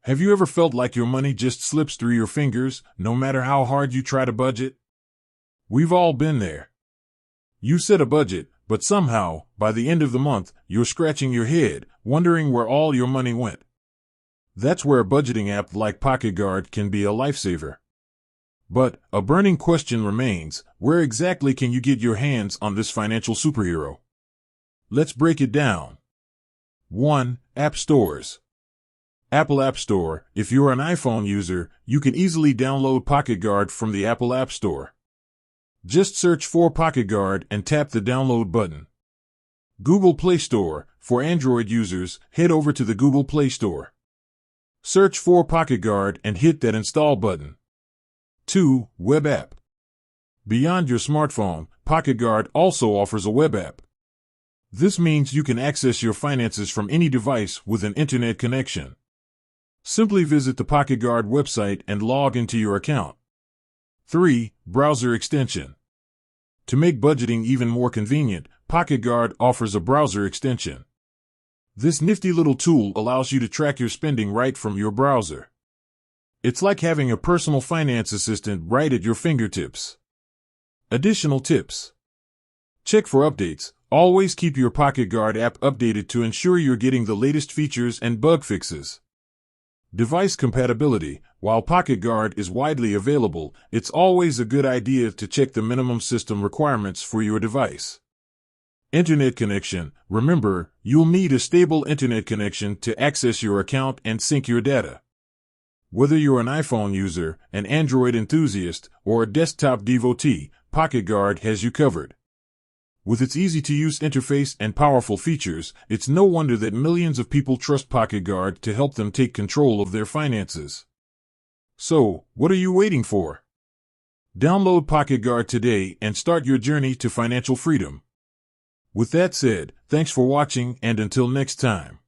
Have you ever felt like your money just slips through your fingers, no matter how hard you try to budget? We've all been there. You set a budget, but somehow, by the end of the month, you're scratching your head, wondering where all your money went. That's where a budgeting app like PocketGuard can be a lifesaver. But a burning question remains: where exactly can you get your hands on this financial superhero? Let's break it down. 1. App stores. Apple App Store. If you're an iPhone user, you can easily download PocketGuard from the Apple App Store. Just search for PocketGuard and tap the download button. Google Play Store. For Android users, head over to the Google Play Store. Search for PocketGuard and hit that install button. 2. Web app. Beyond your smartphone, PocketGuard also offers a web app. This means you can access your finances from any device with an internet connection. Simply visit the PocketGuard website and log into your account. 3. Browser extension. To make budgeting even more convenient, PocketGuard offers a browser extension. This nifty little tool allows you to track your spending right from your browser. It's like having a personal finance assistant right at your fingertips. Additional tips. Check for updates. Always keep your PocketGuard app updated to ensure you're getting the latest features and bug fixes. Device compatibility. While PocketGuard is widely available, it's always a good idea to check the minimum system requirements for your device. Internet connection. Remember, you'll need a stable internet connection to access your account and sync your data. Whether you're an iPhone user, an Android enthusiast, or a desktop devotee, PocketGuard has you covered. With its easy-to-use interface and powerful features, it's no wonder that millions of people trust PocketGuard to help them take control of their finances. So, what are you waiting for? Download PocketGuard today and start your journey to financial freedom. With that said, thanks for watching, and until next time.